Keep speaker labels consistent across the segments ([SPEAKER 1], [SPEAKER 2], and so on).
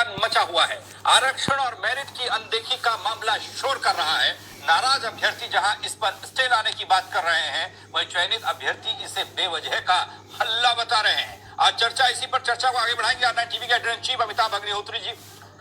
[SPEAKER 1] सनसनाहट मचा हुआ है। आरक्षण और मेरिट की अनदेखी का मामला शोर कर रहा है। नाराज अभ्यर्थी जहां इस पर स्टे लाने की बात कर रहे हैं, वहीं चयनित अभ्यर्थी इसे बेवजह का हल्ला बता रहे हैं। आज चर्चा इसी पर चर्चा को आगे बढ़ाएंगे। R9 टीवी के editor in chief Amitabh Agnihotri ji,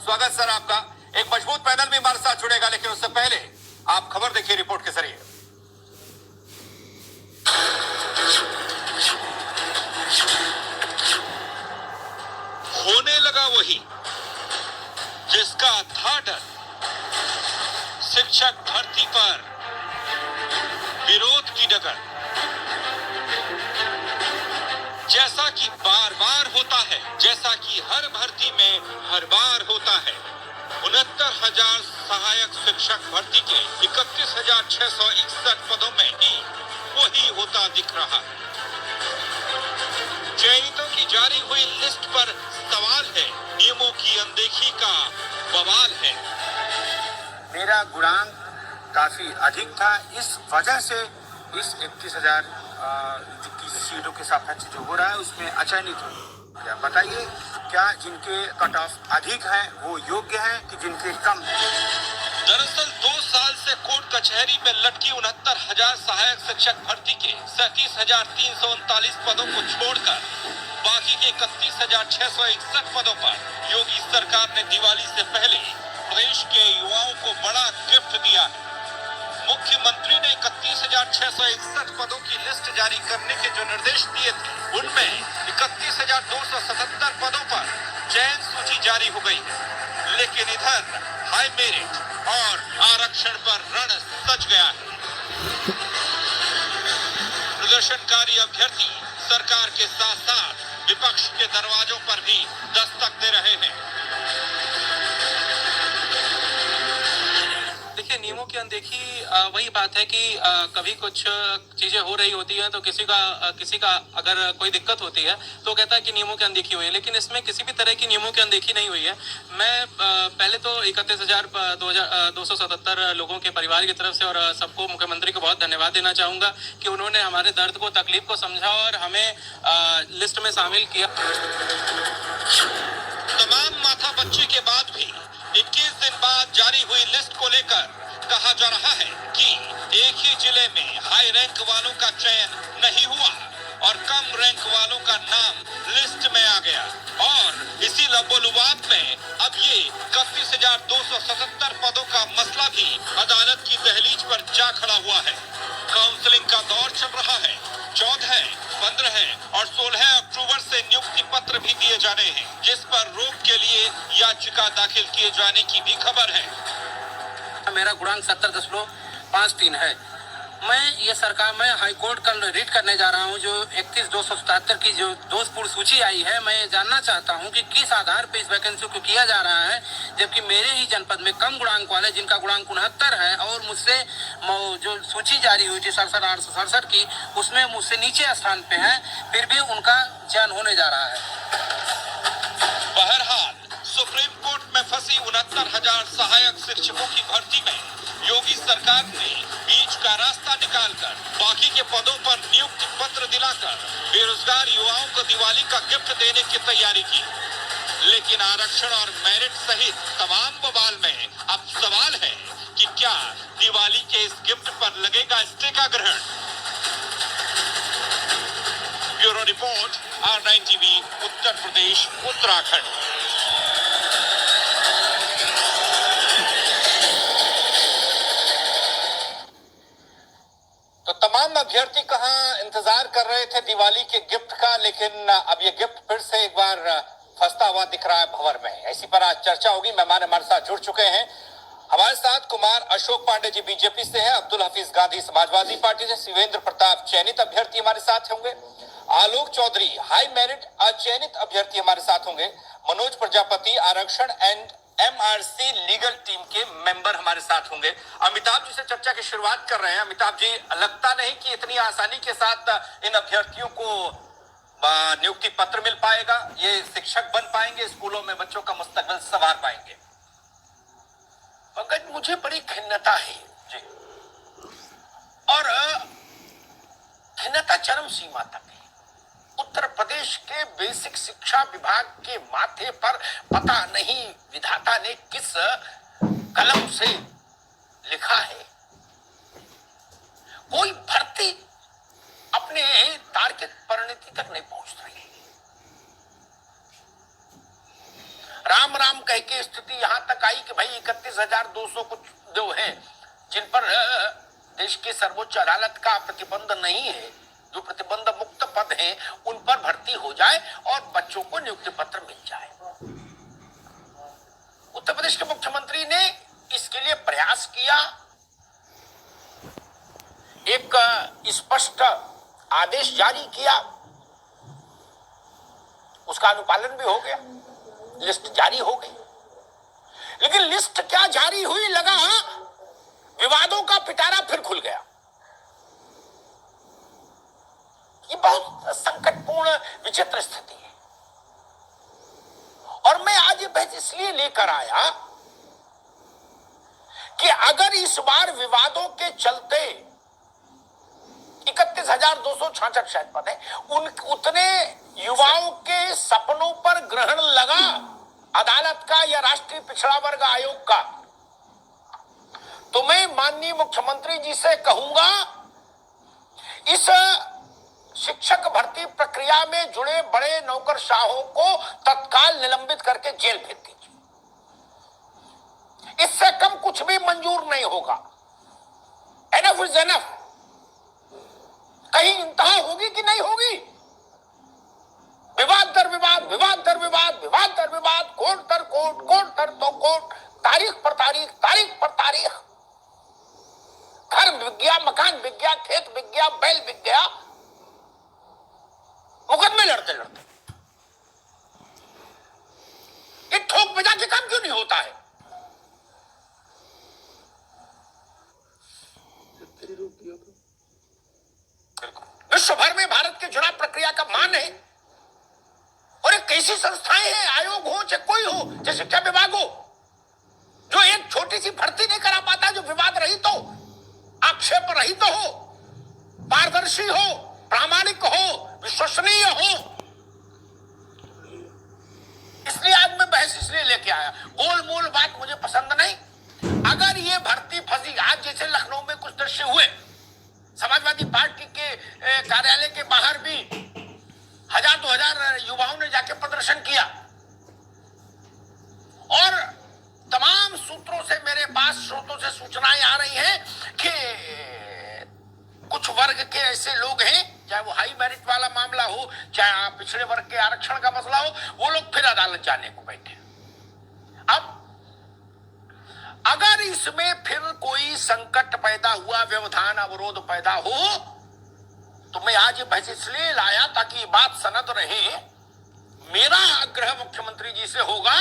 [SPEAKER 1] स्वागत सर आपका। एक मजबूत पैनल भी हमारे साथ जुड़ेगा, लेकिन उससे पहले आप खबर देखिए रिपोर्ट के जरिए। होने लगा वही जिसका था डर। शिक्षक भर्ती पर विरोध की डगर, जैसा कि बार बार होता है, जैसा कि हर भर्ती में हर बार होता है। 69,000 सहायक शिक्षक भर्ती के 31,661 पदों में ही वही होता दिख रहा है। चयनितों की जारी हुई लिस्ट पर सवाल है, नियमों की अनदेखी का बवाल है।
[SPEAKER 2] मेरा गुणांक काफी अधिक था, इस वजह से इस 31,000 की सीटों के सापेक्ष जो हो रहा है उसमें अचयनित हो गया। बताइए, क्या जिनके कट ऑफ अधिक है वो योग्य है कि जिनके कम?
[SPEAKER 1] दरअसल 2 साल से कोर्ट कचहरी में लटकी 69,000 सहायक शिक्षक भर्ती के 37,339 पदों को छोड़कर बाकी के 31,661 पदों पर योगी सरकार ने दिवाली से पहले प्रदेश के युवाओं को बड़ा गिफ्ट दिया है। मुख्यमंत्री ने 31,661 पदों की लिस्ट जारी करने के जो निर्देश दिए थे, उनमें 31,277 पदों पर चयन सूची जारी हो गई है। लेकिन इधर हाई मेरिट और आरक्षण पर रण सज गया है। प्रदर्शनकारी अभ्यर्थी सरकार के साथ साथ विपक्ष के दरवाजों पर भी दस्तक दे रहे हैं।
[SPEAKER 3] देखिए, नियमों की अनदेखी वही बात है कि कभी कुछ चीजें हो रही होती हैं तो किसी का अगर कोई दिक्कत होती है तो कहता है कि नियमों की अनदेखी हुई है, लेकिन इसमें किसी भी तरह की नियमों की अनदेखी नहीं हुई है। मैं पहले तो 31,277 लोगों के परिवार की तरफ से और सबको, मुख्यमंत्री को बहुत धन्यवाद देना चाहूंगा कि उन्होंने हमारे दर्द को, तकलीफ को समझा और हमें लिस्ट में शामिल किया।
[SPEAKER 1] तमाम माथापच्ची के बाद भी 21 दिन बाद जारी हुई लिस्ट को लेकर कहा जा रहा है कि एक ही जिले में हाई रैंक वालों का चयन नहीं हुआ और कम रैंक वालों का नाम लिस्ट में आ गया। और इसी लबोलुबाब में अब ये 31,277 पदों का मसला भी अदालत की दहलीज पर जा खड़ा हुआ है। काउंसलिंग का दौर चल रहा है। 14, 15 और 16 अक्टूबर से नियुक्ति पत्र भी दिए जाने हैं, जिस पर रोक के लिए याचिका दाखिल किए जाने की भी खबर है।
[SPEAKER 3] मेरा गुणांक 70.53 है। मैं हाईकोर्ट कल रीट करने जा रहा हूं, जो 31,277 की जो दोषपूर्ण सूची आई है। मैं जानना चाहता हूं कि किस आधार पर इस वैकेंसी को किया जा रहा है, जबकि मेरे ही जनपद में कम गुणांक वाले, जिनका गुणांक 69 है और मुझसे जो सूची जारी हुई थी 67,867 की, उसमें मुझसे नीचे स्थान पे है, फिर भी उनका चयन होने जा रहा है।
[SPEAKER 1] बहरहाल सुप्रीम कोर्ट में फंसी 69,000 सहायक शिक्षकों की भर्ती में योगी सरकार ने बीच का रास्ता निकालकर बाकी के पदों पर नियुक्ति पत्र दिलाकर बेरोजगार युवाओं को दिवाली का गिफ्ट देने की तैयारी की। लेकिन आरक्षण और मेरिट सहित तमाम बवाल में अब सवाल है कि क्या दिवाली के इस गिफ्ट पर लगेगा स्टे का ग्रहण? Bureau report, R9 TV, Uttar Pradesh, Uttarakhand. तो तमाम अभ्यर्थी कहां इंतजार कर रहे थे दिवाली के गिफ्ट का, लेकिन अब ये गिफ्ट फिर से एक बार फंसता हुआ दिख रहा है भंवर में। इसी पर आज चर्चा होगी। मेहमान हमारे साथ जुड़ चुके हैं। हमारे साथ कुमार अशोक पांडे जी बीजेपी से हैं, अब्दुल हफीज गांधी समाजवादी पार्टी से, शिवेंद्र प्रताप चयनित अभ्यर्थी हमारे साथ होंगे, आलोक चौधरी हाई मेरिट अचयनित अभ्यर्थी हमारे साथ होंगे, मनोज प्रजापति आरक्षण एंड MRC लीगल टीम के मेंबर हमारे साथ होंगे। अमिताभ जी से चर्चा की शुरुआत कर रहे हैं। अमिताभ जी, लगता नहीं कि इतनी आसानी के साथ इन अभ्यर्थियों को नियुक्ति पत्र मिल पाएगा, ये शिक्षक बन पाएंगे, स्कूलों में बच्चों का मुस्तकबिल संवार पाएंगे?
[SPEAKER 4] पंकज, मुझे बड़ी खिन्नता है
[SPEAKER 1] जी,
[SPEAKER 4] और खिन्नता चरम सीमा तक है। उत्तर प्रदेश के बेसिक शिक्षा विभाग के माथे पर पता नहीं विधाता ने किस कलम से लिखा है। कोई भर्ती अपने तार्किक परिणति तक नहीं पहुंच रही। राम राम कह के स्थिति यहां तक आई कि भाई 31,200 कुछ जो है जिन पर देश के सर्वोच्च अदालत का प्रतिबंध नहीं है, जो प्रतिबंध मुक्त पद हैं, उन पर भर्ती हो जाए और बच्चों को नियुक्ति पत्र मिल जाए। उत्तर प्रदेश के मुख्यमंत्री ने इसके लिए प्रयास किया, एक स्पष्ट आदेश जारी किया, उसका अनुपालन भी हो गया, लिस्ट जारी हो गई। लेकिन लिस्ट क्या जारी हुई, लगा विवादों का पिटारा फिर खुल गया। ये बहुत संकटपूर्ण विचित्र स्थिति है। और मैं आज ये बहस इसलिए लेकर आया कि अगर इस बार विवादों के चलते 31,266 शायद पद है, उतने युवाओं के सपनों पर ग्रहण लगा अदालत का या राष्ट्रीय पिछड़ा वर्ग आयोग का, तो मैं माननीय मुख्यमंत्री जी से कहूंगा, इस शिक्षक भर्ती प्रक्रिया में जुड़े बड़े नौकरशाहों को तत्काल निलंबित करके जेल भेज दीजिए। इससे कम कुछ भी मंजूर नहीं होगा। Enough is enough. कहीं इंतहा होगी कि नहीं होगी? विवाद दर विवाद, विवाद दर विवाद, विवाद दर विवाद, कोर्ट दर कोर्ट, कोर्ट दर तो कोर्ट, तारीख पर तारीख, तारीख पर तारीख, घर बिक गया, मकान बिक गया, खेत बिक गया, बैल बिक गया, मुकदमे लड़ते लड़ते। ये ठोक बजा के काम क्यों नहीं होता है? विश्व भर में भारत के चुनाव प्रक्रिया का मान है, और एक कैसी संस्थाएं हैं, आयोग हो चाहे कोई हो, चाहे शिक्षा विभाग हो, जो एक छोटी सी भर्ती नहीं करा पाता, जो विवाद रहित हो, आक्षेप रहित हो, पारदर्शी हो, प्रामाणिक हो, विश्वसनीय हो। इसलिए आज मैं बहस इसलिए लेके आया। गोलमोल बात मुझे पसंद नहीं। अगर ये भर्ती फंसी, आज जैसे लखनऊ में कुछ दृश्य हुए, समाजवादी पार्टी के कार्यालय के बाहर भी 1,000-2,000 युवाओं ने जाके प्रदर्शन किया, और तमाम सूत्रों से मेरे पास स्रोतों से सूचनाएं आ रही हैं कि कुछ वर्ग के ऐसे लोग हैं, चाहे वो हाई मेरिट वाला मामला हो, चाहे पिछड़े वर्ग के आरक्षण का मसला हो, वो लोग फिर अदालत जाने को बैठे। अब अगर इसमें फिर कोई संकट पैदा हुआ, व्यवधान अवरोध पैदा हो, तो मैं आज ये बहस इसलिए लाया ताकि ये बात सनद रहे। मेरा आग्रह मुख्यमंत्री जी से होगा,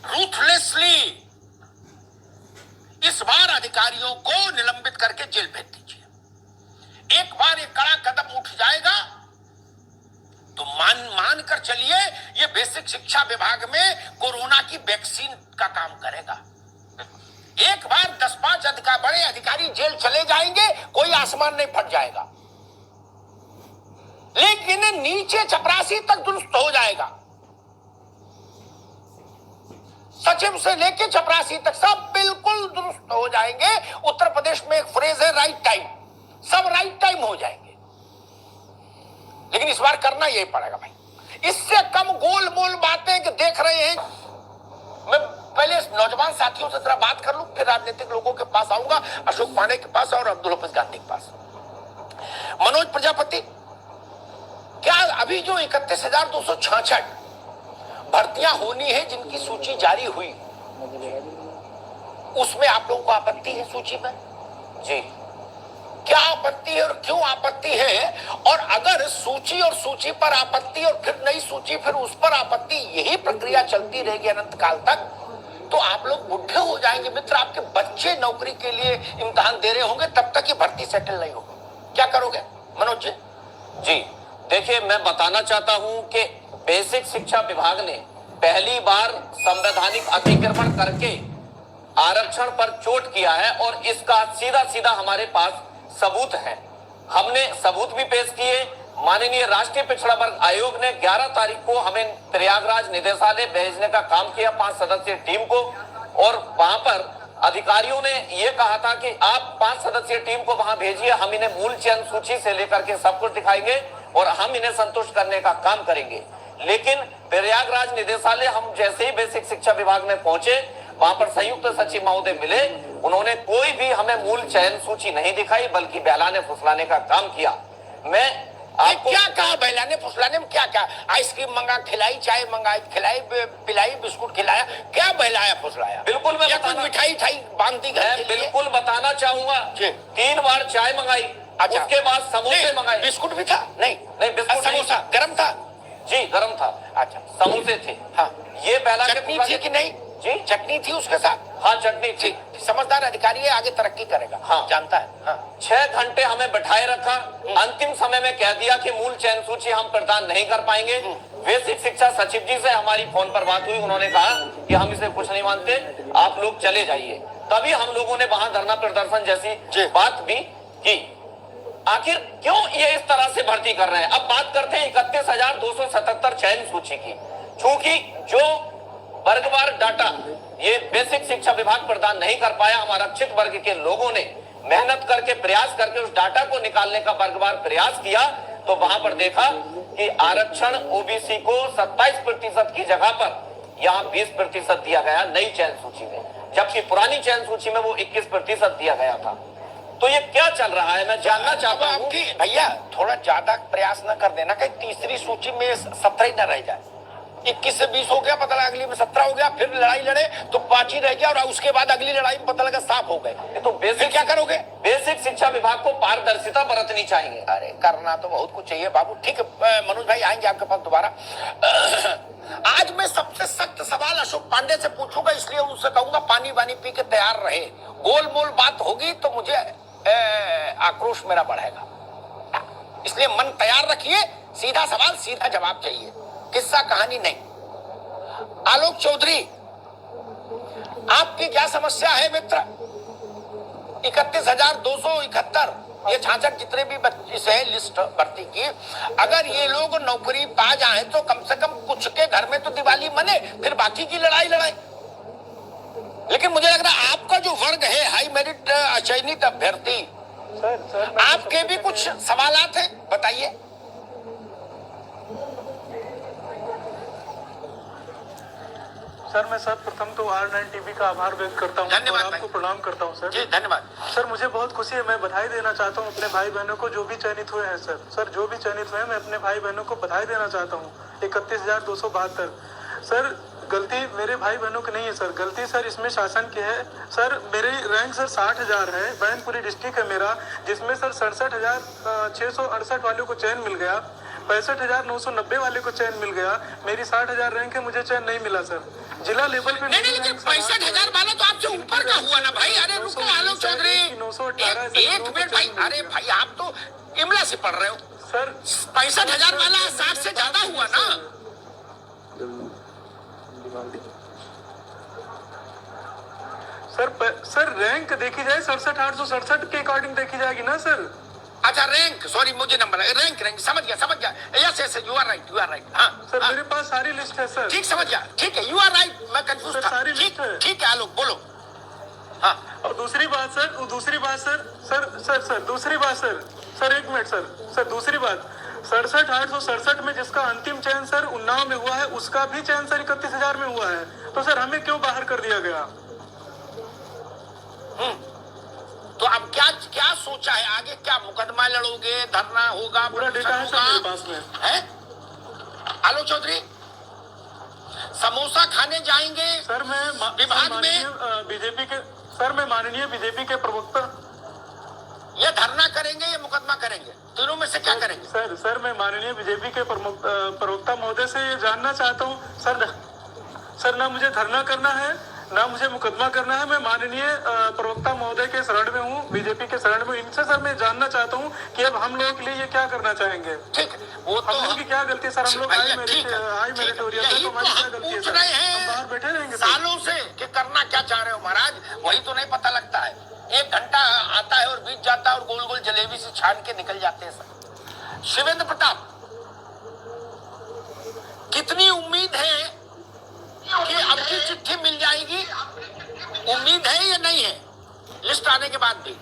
[SPEAKER 4] रूथलेसली इस बार अधिकारियों को निलंबित करके जेल भेज दीजिए। एक बार ये कड़ा कदम उठ जाएगा तो मान कर चलिए, ये बेसिक शिक्षा विभाग में कोरोना की वैक्सीन का काम करेगा। एक बार 10-5 बड़े अधिकारी जेल चले जाएंगे, कोई आसमान नहीं फट जाएगा, लेकिन नीचे चपरासी तक दुरुस्त हो जाएगा। सचिव से लेके चपरासी तक सब बिल्कुल दुरुस्त हो जाएंगे। उत्तर प्रदेश में एक फ्रेज है, राइट टाइम, सब राइट टाइम हो जाएंगे। लेकिन इस बार करना यही पड़ेगा भाई। इससे कम गोल मोल बातें कि देख रहे हैं। मैं पहले नौजवान साथियों से जरा बात कर लूं, फिर राजनीतिक लोगों के पास आऊंगा, अशोक पांडे के पास और अब्दुल हफीज गांधी के पास। मनोज प्रजापति, क्या अभी जो 31,266 भर्तियां होनी है जिनकी सूची जारी हुई, उसमें आप लोगों को आपत्ति है सूची में? जी, क्या आपत्ति है और क्यों आपत्ति है? और अगर सूची और सूची पर आपत्ति और फिर नई सूची, फिर उस पर आपत्ति, यही प्रक्रिया चलती रहेगी अनंत काल तक, तो आप लोग बुढ़े हो जाएंगे मित्र। आपके बच्चे नौकरी के लिए इम्तिहान दे रहे होंगे, तब तक ये भर्ती सेटल नहीं होगी। क्या करोगे मनोज जी?
[SPEAKER 5] जी देखिए, मैं बताना चाहता हूं कि बेसिक शिक्षा विभाग ने पहली बार संवैधानिक अतिक्रमण करके आरक्षण पर चोट किया है, और इसका सीधा सीधा हमारे पास सबूत है। हमने सबूत भी पेश किए, माननीय राष्ट्रीय पिछड़ा वर्ग आयोग ने 11 तारीख को हमें प्रयागराज निदेशालय भेजने का काम किया 5 सदस्यीय टीम को, और वहां पर अधिकारियों ने यह कहा था कि आप 5 सदस्यीय टीम को वहां भेजिए, हम इन्हें मूल चयन सूची से लेकर के सब कुछ दिखाएंगे और हम इन्हें संतुष्ट करने का काम करेंगे। लेकिन प्रयागराज निदेशालय हम जैसे ही बेसिक शिक्षा विभाग में पहुंचे, वहां पर संयुक्त सचिव महोदय मिले, उन्होंने कोई भी हमें मूल चयन सूची नहीं दिखाई, बल्कि बहलाने फुसलाने का काम किया। मैं आपको
[SPEAKER 4] क्या कहा बहलाने फुसलाने में? क्या क्या आइसक्रीम मंगा खिलाई, चाय मंगाई खिलाई, पिलाई, बिस्कुट खिलाया, क्या बहलाया फुसलाया?
[SPEAKER 5] बिल्कुल मैं
[SPEAKER 4] कुछ मिठाई ठाई बांधती घर के लिए?
[SPEAKER 5] बिल्कुल बताना चाहूंगा। 3 बार चाय मंगाई,
[SPEAKER 4] अच्छा,
[SPEAKER 5] उसके बाद समोसे मंगाए।
[SPEAKER 4] बिस्कुट भी था? नहीं
[SPEAKER 5] नहीं, बिस्कुट
[SPEAKER 4] समोसा गरम था?
[SPEAKER 5] जी गरम था।
[SPEAKER 4] अच्छा,
[SPEAKER 5] समोसे थे।
[SPEAKER 4] हाँ,
[SPEAKER 5] ये पहला
[SPEAKER 4] चटनी थी कि नहीं?
[SPEAKER 5] जी
[SPEAKER 4] चटनी थी उसके साथ?
[SPEAKER 5] हाँ चटनी थी।
[SPEAKER 4] समझदार अधिकारी है, आगे तरक्की करेगा।
[SPEAKER 5] हाँ
[SPEAKER 4] जानता है। हाँ।
[SPEAKER 5] 6 घंटे हमें बैठाए रखा, अंतिम समय में कह दिया कि मूल चयन सूची हम प्रदान नहीं कर पाएंगे। बेसिक शिक्षा सचिव जी से हमारी फोन पर बात हुई, उन्होंने कहा कि हम इसे कुछ नहीं मानते, आप लोग चले जाइए। तभी हम लोगों ने वहां धरना प्रदर्शन जैसी बात भी की। आखिर क्यों ये इस तरह से भर्ती कर रहे हैं? अब बात करते हैं 31,277 चयन सूची की। चूंकि जो वर्गवार डाटा ये बेसिक शिक्षा विभाग प्रदान नहीं कर पाया, हम आरक्षित वर्ग के लोगों ने मेहनत करके प्रयास करके उस डाटा को निकालने का वर्गवार प्रयास किया, तो वहां पर देखा कि आरक्षण ओबीसी को 27% की जगह पर यहाँ 20% दिया गया नई चयन सूची में, जबकि पुरानी चयन सूची में वो 21% दिया गया था। तो ये क्या चल रहा है, मैं जानना चाहता हूँ।
[SPEAKER 4] भैया थोड़ा ज्यादा प्रयास न कर देना, कहीं तीसरी सूची में 17 ही न रह जाए। 21 से 20 हो गया, पता लगा अगली में 17 हो गया, फिर लड़ाई लड़े तो 5 ही रह गया, और उसके बाद अगली लड़ाई में पता लगा साफ हो गए, तो बेसिक क्या करोगे?
[SPEAKER 5] बेसिक शिक्षा विभाग को पारदर्शिता बरतनी चाहिए।
[SPEAKER 4] अरे करना तो बहुत कुछ चाहिए बाबू। ठीक है मनोज भाई, आएंगे आपके पास दोबारा। आज मैं सबसे सख्त सवाल अशोक पांडे से पूछूंगा, इसलिए उनसे कहूंगा पानी वानी पी के तैयार रहे। गोल मोल बात होगी तो मुझे आक्रोश मेरा बढ़ेगा, इसलिए मन तैयार रखिए। सीधा सवाल सीधा जवाब चाहिए, किस्सा कहानी नहीं। आलोक चौधरी, आपकी क्या समस्या है मित्र? 31,271 ये 66 जितने भी बच्चे से लिस्ट भर्ती की, अगर ये लोग नौकरी पा जाए तो कम से कम कुछ के घर में तो दिवाली मने, फिर बाकी की लड़ाई लड़ाई। लेकिन मुझे लग रहा है आपका जो वर्ग है हाई मेरिट चयनित अभ्यर्थी, आपके भी कुछ सवालात हैं, बताइए।
[SPEAKER 6] सर मैं सर्वप्रथम तो R9 टीवी का आभार व्यक्त करता हूँ और आपको प्रणाम करता हूँ सर।
[SPEAKER 4] जी धन्यवाद
[SPEAKER 6] सर। मुझे बहुत खुशी है, मैं बधाई देना चाहता हूँ अपने भाई बहनों को जो भी चयनित हुए हैं सर जो भी चयनित हुए हैं, मैं अपने भाई बहनों को बधाई देना चाहता हूँ। 31,272 सर, गलती मेरे भाई बहनों की नहीं है सर, गलती सर इसमें शासन की है सर। मेरी रैंक सर 60,000 है, बैनपुरी डिस्ट्रिक्ट है मेरा, जिसमें सर 67,668 वालों को चयन मिल गया, 65,990 वाले को चयन मिल गया। मेरी 60,000 रैंक है, मुझे चयन नहीं मिला सर। जिला लेवल पे
[SPEAKER 4] नहीं 65,000 वाला तो आपसे ऊपर का हुआ ना भाई। अरे रुको आलोक चौधरी, एक मिनट भाई। अरे भाई आप तो इमला से पढ़ रहे हो
[SPEAKER 6] सर।
[SPEAKER 4] 65,000 वाला 60 से ज्यादा हुआ ना
[SPEAKER 6] सर। रैंक देखी जाए 67,867 के अकॉर्डिंग देखी जाएगी ना सर।
[SPEAKER 4] अच्छा रैंक, सॉरी मुझे नंबर रैंक समझ गया। Yes yes you are right. हाँ
[SPEAKER 6] सर मेरे पास सारी लिस्ट है सर।
[SPEAKER 4] ठीक समझ गया, ठीक है, यू आर राइट। मैं कंफ्यूज था।
[SPEAKER 6] सारी लिस्ट है।
[SPEAKER 4] ठीक है आलोक बोलो। हाँ
[SPEAKER 6] और दूसरी बात सर, एक मिनट सर, दूसरी बात 67,867 में जिसका अंतिम चयन सर उन्नाव में हुआ है, उसका भी चयन सर 31,000 में हुआ है, तो सर हमें क्यों बाहर कर दिया गया?
[SPEAKER 4] तो अब क्या सोचा है आगे? क्या मुकदमा लड़ोगे, धरना होगा?
[SPEAKER 6] पूरा डेटा है सर मेरे पास में
[SPEAKER 4] है। आलोक चौधरी समोसा खाने जाएंगे
[SPEAKER 6] सर। मैं
[SPEAKER 4] विभाग में
[SPEAKER 6] बीजेपी के सर, मैं माननीय बीजेपी के प्रवक्ता,
[SPEAKER 4] ये धरना करेंगे, ये मुकदमा करेंगे, तीनों में से क्या करेंगे?
[SPEAKER 6] सर मैं माननीय बीजेपी के प्रवक्ता महोदय से ये जानना चाहता हूँ सर, ना मुझे धरना करना है ना मुझे मुकदमा करना है। मैं माननीय प्रवक्ता महोदय के शरण में हूँ, बीजेपी के शरण में। इनसे सर मैं जानना चाहता हूँ कि अब हम लोगों के लिए ये क्या करना चाहेंगे।
[SPEAKER 4] ठीक, वो तो
[SPEAKER 6] हम लोगों की क्या गलती है सर? हम लोग हाई मेरिटोरियल है, तो हमारी क्या गलती है सर? हम बाहर बैठे रहेंगे
[SPEAKER 4] सालों से कि करना क्या चाह रहे हो महाराज, वही तो नहीं पता लगता है। 1 घंटा आता है और बीत जाता है और गोल गोल जलेबी से छान के निकल जाते हैं सर। शिवेंद्र प्रताप, कितनी उम्मीद है कि अब की चिट्ठी मिल जाएगी? उम्मीद है या नहीं है लिस्ट आने के बाद भी?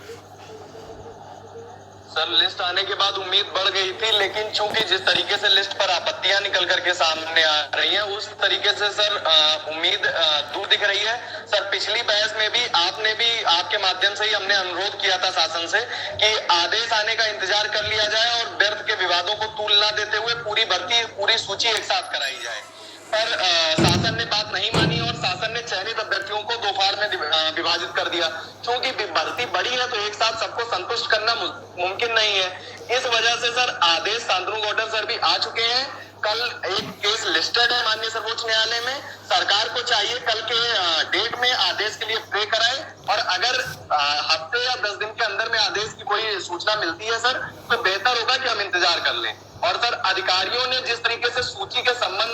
[SPEAKER 7] सर लिस्ट आने के बाद उम्मीद बढ़ गई थी, लेकिन चूंकि जिस तरीके से लिस्ट पर आपत्तियां निकल करके सामने आ रही हैं, उस तरीके से सर उम्मीद दूर दिख रही है। सर पिछली बहस में भी आपके माध्यम से ही हमने अनुरोध किया था शासन से कि आदेश आने का इंतजार कर लिया जाए और व्यर्थ के विवादों को तूल न देते हुए पूरी सूची एक साथ कराई जाए, पर शासन ने बात नहीं मानी और शासन ने चयनित अभ्यर्थियों को दो फाड़ में विभाजित कर दिया। क्योंकि भर्ती बड़ी है तो एक साथ सबको संतुष्ट करना मुमकिन नहीं है। इस वजह से सर आदेश शांतनु गौडर सर भी आ चुके हैं। कल एक केस लिस्टेड है माननीय सर्वोच्च न्यायालय में। सरकार को चाहिए कल के डेट में आदेश के लिए प्रे कराए, और अगर हफ्ते या 10 दिन के अंदर में आदेश की कोई सूचना मिलती है सर, तो बेहतर होगा कि हम इंतजार कर लें। और सर अधिकारियों ने जिस तरीके से सूची के संबंध